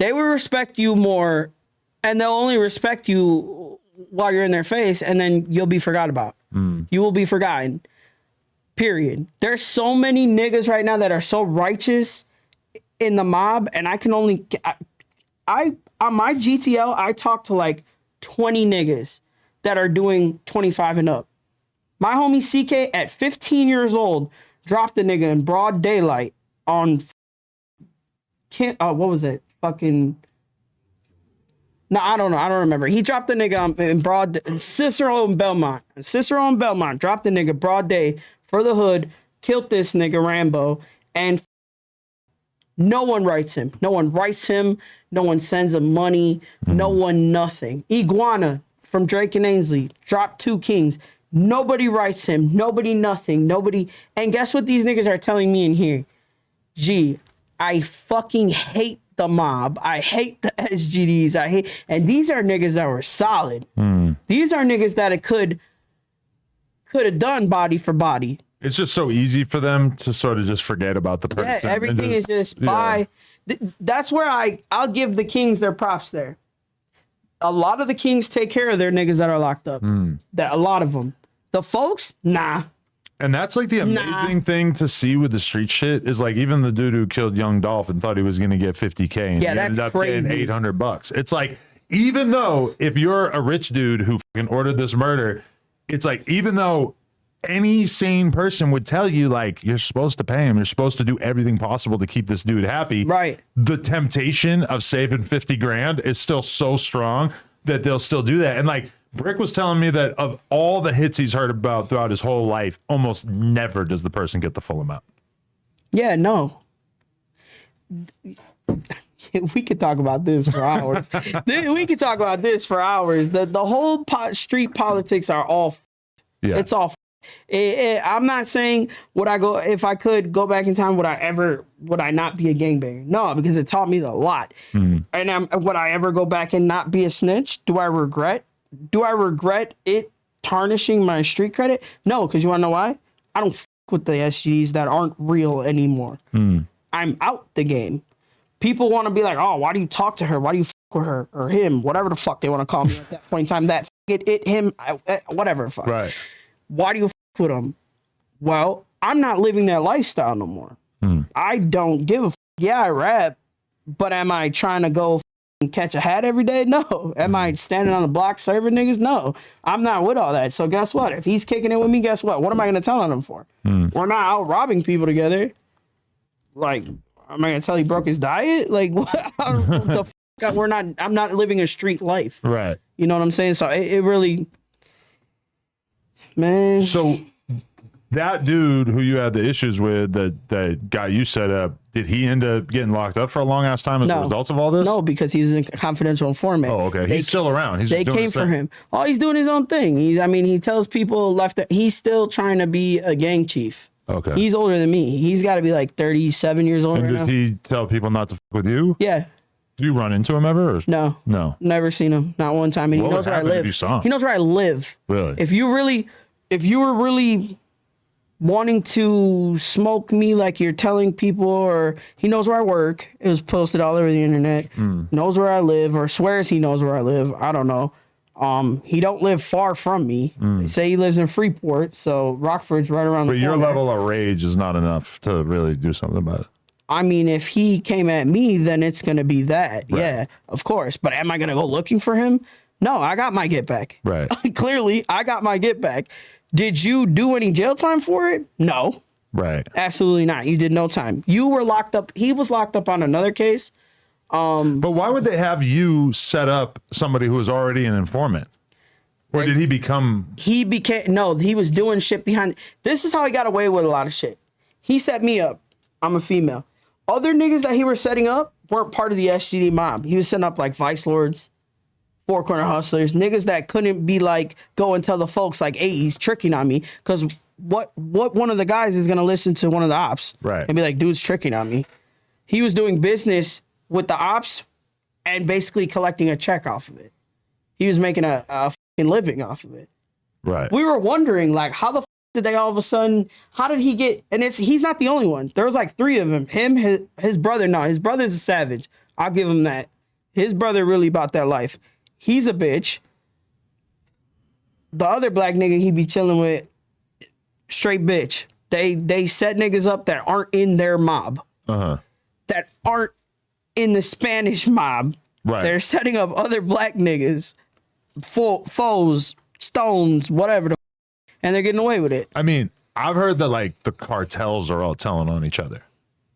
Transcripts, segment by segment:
They will respect you more, and they'll only respect you while you're in their face, and then you'll be forgot about. You will be forgotten. Period. There's so many niggas right now that are so righteous in the mob, and I can only... I on my GTL, I talk to like 20 niggas that are doing 25 and up. My homie CK at 15 years old dropped a nigga in broad daylight on... what was it? Fucking... No, I don't know. I don't remember. He dropped the nigga in broad... Cicero and Belmont. Dropped the nigga broad day for the hood. Killed this nigga Rambo. And no one writes him. No one writes him. No one sends him money. No one nothing. Iguana from Drake and Ainsley. Dropped 2 kings. Nobody writes him. Nobody nothing. Nobody... And guess what these niggas are telling me in here? Gee, I fucking hate the mob. I hate the SGDs. And these are niggas that were solid. These are niggas that it could have done body for body. It's just so easy for them to sort of just forget about the person. Yeah, everything is just by. That's where I'll give the kings their props there. A lot of the kings take care of their niggas that are locked up. That a lot of them. The folks, nah. And that's like the amazing thing to see with the street shit is like even the dude who killed Young Dolph and thought he was going to get 50K and he ended up getting $800. It's like, even though if you're a rich dude who fucking ordered this murder, it's like, even though any sane person would tell you like, you're supposed to pay him, you're supposed to do everything possible to keep this dude happy. Right. The temptation of saving 50 grand is still so strong that they'll still do that. And like, Brick was telling me that of all the hits he's heard about throughout his whole life, almost never does the person get the full amount. Yeah, no. We could talk about this for hours. We could talk about this for hours. The whole street politics are all... It's all... I'm not saying if I could go back in time, would I not be a gangbanger? No, because it taught me a lot. And would I ever go back and not be a snitch? Do I regret it tarnishing my street credit? No, because you want to know why? I don't with the SGs that aren't real anymore. I'm out the game. People want to be like, oh, why do you talk to her? Why do you with her or him? Whatever the fuck they want to call me at that point in time. That him, whatever the fuck. Right. Why do you with him? Well, I'm not living that lifestyle no more. I don't give a fuck. Yeah, I rap, but am I trying to go and catch a hat every day? No. Am I standing on the block serving niggas? No. I'm not with all that. So guess what? If he's kicking it with me, guess what? What am I going to tell on him for? We're not out robbing people together. Like, am I going to tell he broke his diet? Like, what the fuck? I'm not living a street life. Right. You know what I'm saying? So it really, man. So that dude who you had the issues with that got you set up, did he end up getting locked up for a long ass time as a result of all this? No, because he was a confidential informant. Oh, okay. He's still around. They came for him. Oh, he's doing his own thing. He tells people he's still trying to be a gang chief. Okay. He's older than me. He's got to be like 37 years old. And right does now. he tell people not to fuck with you? Yeah. Do you run into him ever? Or? No. Never seen him. Not one time. And he knows where I live. He knows where I live. Really? If you were really wanting to smoke me like you're telling people, or he knows where I work. It was posted all over the internet. Knows where I live, or swears he knows where I live. I don't know. He don't live far from me. They say he lives in Freeport, so Rockford's right around the corner. But your level of rage is not enough to really do something about it. I mean, if he came at me, then it's going to be that. Right. Yeah, of course. But am I going to go looking for him? No, I got my get back. Right. Clearly, I got my get back. Did you do any jail time for it? No. Right. Absolutely not. You did no time. You were locked up. He was locked up on another case. But why would they have you set up somebody who was already an informant? Or did he become... No, he was doing shit behind... This is how he got away with a lot of shit. He set me up. I'm a female. Other niggas that he was setting up weren't part of the SGD mob. He was setting up like Vice Lords, Four Corner Hustlers, niggas that couldn't be like, go and tell the folks like, hey, he's tricking on me. Because what one of the guys is going to listen to one of the ops and be like, dude's tricking on me. He was doing business with the ops and basically collecting a check off of it. He was making a fucking living off of it. Right. We were wondering, like, how the did they all of a sudden, how did he get, and he's not the only one. There was like 3 of them. Him, his brother, no, his brother's a savage. I'll give him that. His brother really about that life. He's a bitch. The other black nigga he be chilling with, straight bitch. They set niggas up that aren't in their mob. That aren't in the Spanish mob. Right. They're setting up other black niggas, foes, stones, whatever, and they're getting away with it. I mean, I've heard that like the cartels are all telling on each other.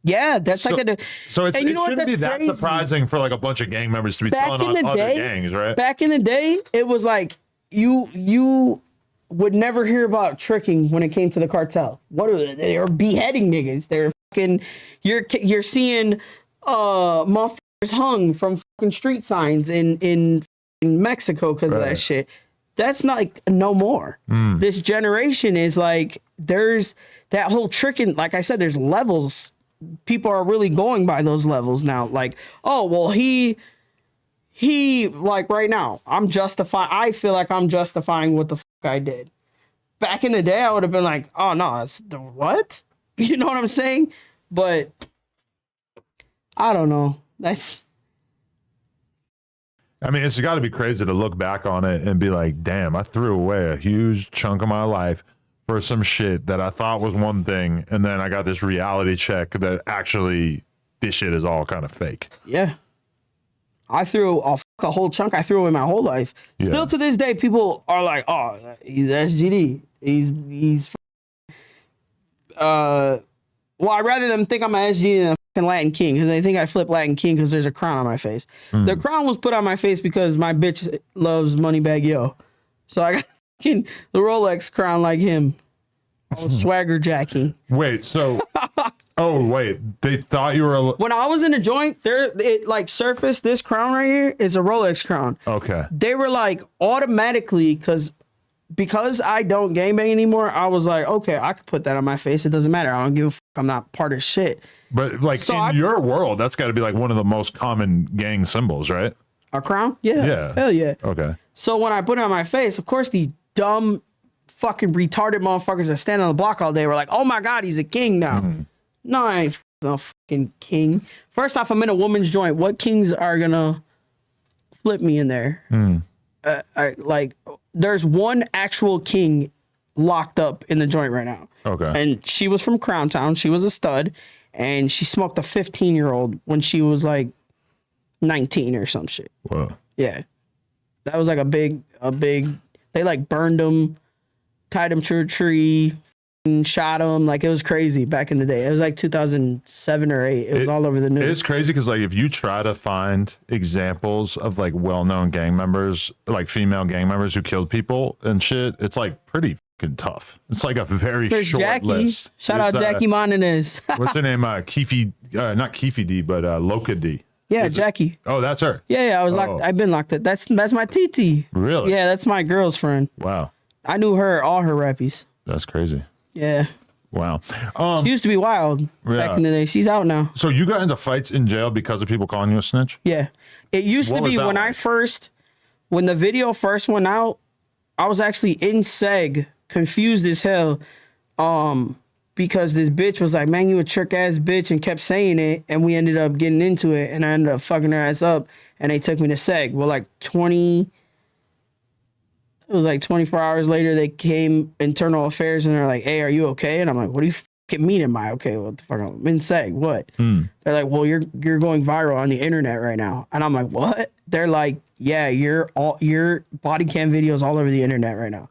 Yeah, that's so, like so it shouldn't be that surprising for like a bunch of gang members to be telling on other gangs, right? Back in the day, it was like you would never hear about tricking when it came to the cartel. What are they? Are beheading niggas? They're fucking. You're seeing motherfuckers hung from fucking street signs in Mexico because of that shit. That's not like no more. This generation is like there's that whole tricking. Like I said, there's levels. People are really going by those levels now. Like, oh well, he like right now. I feel like I'm justifying what the fuck I did. Back in the day, I would have been like, oh no, it's what? You know what I'm saying? But I don't know. I mean, it's got to be crazy to look back on it and be like, damn, I threw away a huge chunk of my life for some shit that I thought was one thing. And then I got this reality check that actually this shit is all kind of fake. Yeah. I threw a whole chunk. I threw away my whole life. Yeah. Still to this day, people are like, oh, he's SGD. He's well, I'd rather them think I'm an SGD than a fucking Latin King because they think I flip Latin King because there's a crown on my face. The crown was put on my face because my bitch loves Moneybag Yo. So I got the Rolex crown like him. I was swagger jacking. Wait, so they thought you were when I was in a joint, it like surfaced this crown right here is a Rolex crown. Okay. They were like automatically because I don't gangbang anymore, I was like, okay, I could put that on my face. It doesn't matter. I don't give a fuck. I'm not part of shit. But like your world, that's got to be like one of the most common gang symbols, right? A crown? Yeah. Hell yeah. Okay. So when I put it on my face, of course, these dumb fucking retarded motherfuckers that stand on the block all day were like, oh my God, he's a king now. No, I ain't no fucking king. First off, I'm in a woman's joint. What kings are gonna flip me in there? There's one actual king locked up in the joint right now. Okay. And she was from Crown Town. She was a stud. And she smoked a 15-year-old when she was like 19 or some shit. Whoa. Yeah. That was like a big, they like burned him, tied him to a tree, and shot him. Like it was crazy back in the day. It was like 2007 or 8. It was all over the news. It's crazy because like if you try to find examples of like well-known gang members, like female gang members who killed people and shit, it's like pretty fucking tough. It's like a very short Jackie. list. Shout out Jackie Montanez. What's her name? Keefe, not Keefe D, but Loca D. Yeah, Jackie. Oh, that's her. Yeah, I was locked. I've been locked up. That's my TT. Really? Yeah, that's my girl's friend. Wow. I knew all her rappies. That's crazy. Yeah. Wow. She used to be wild back in the day. She's out now. So you got into fights in jail because of people calling you a snitch? Yeah. It used to be when when the video first went out, I was actually in SEG, confused as hell, because this bitch was like, man, you a trick ass bitch, and kept saying it, and we ended up getting into it, and I ended up fucking her ass up, and they took me to SEG. Well, like 24 hours later, they came internal affairs and they're like, hey, are you okay? And I'm like, what do you fucking mean am I okay? What the fuck? I'm in SEG. What? They're like, well, you're going viral on the internet right now. And I'm like, what? They're like, yeah, your body cam videos all over the internet right now.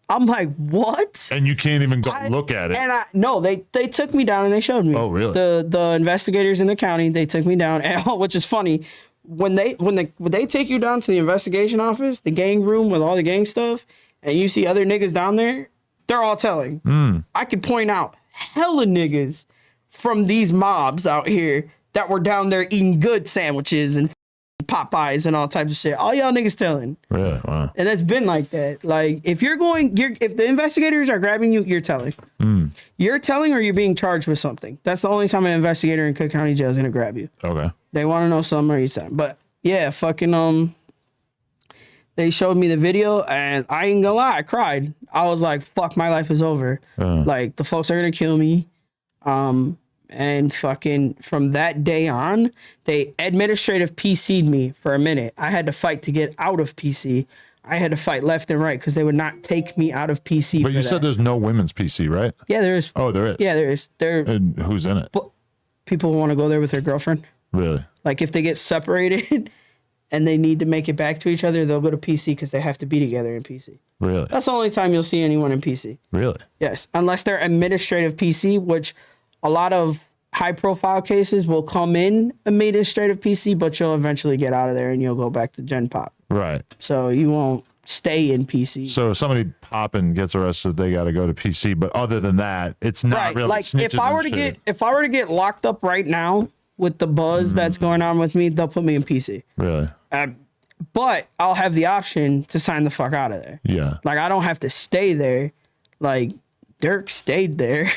I'm like, what? And you can't even go look at it. And no, they took me down and they showed me. Oh, really? The investigators in the county, they took me down, and which is funny. When they take you down to the investigation office, the gang room with all the gang stuff, and you see other niggas down there, they're all telling. I could point out hella niggas from these mobs out here that were down there eating good sandwiches and Popeyes and all types of shit. All y'all niggas telling. Really? Wow. And it's been like that. Like if if the investigators are grabbing you, you're telling. You're telling, or you're being charged with something. That's the only time an investigator in Cook County Jail is gonna grab you. Okay. They want to know something or you time. But yeah, fucking they showed me the video and I ain't gonna lie, I cried. I was like, fuck, my life is over. Like the folks are gonna kill me. And fucking from that day on, they administrative PC'd me for a minute. I had to fight to get out of PC. I had to fight left and right because they would not take me out of PC. But you said there's no women's PC, right? Yeah, there is. Oh, there is. Yeah, there is. And who's in it? People want to go there with their girlfriend. Really? Like if they get separated and they need to make it back to each other, they'll go to PC because they have to be together in PC. Really? That's the only time you'll see anyone in PC. Really? Yes, unless they're administrative PC, which a lot of high-profile cases will come in administrative PC, but you'll eventually get out of there and you'll go back to Gen Pop. Right. So you won't stay in PC. So if somebody popping gets arrested, they got to go to PC. But other than that, it's not really like if I were to get locked up right now with the buzz that's going on with me, they'll put me in PC. Really? But I'll have the option to sign the fuck out of there. Yeah. Like I don't have to stay there. Like Dirk stayed there.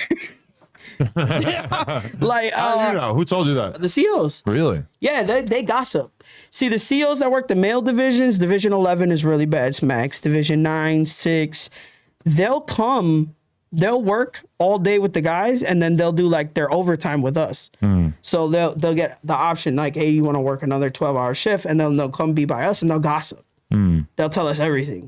Like how do you know? Who told you that? The COs. Really? Yeah, they gossip. See, the COs that work the male divisions, Division 11 is really bad. It's max. Division 9, 6, they'll work all day with the guys, and then they'll do like their overtime with us. So they'll get the option like, hey, you want to work another 12-hour shift, and then they'll come be by us and they'll gossip. They'll tell us everything.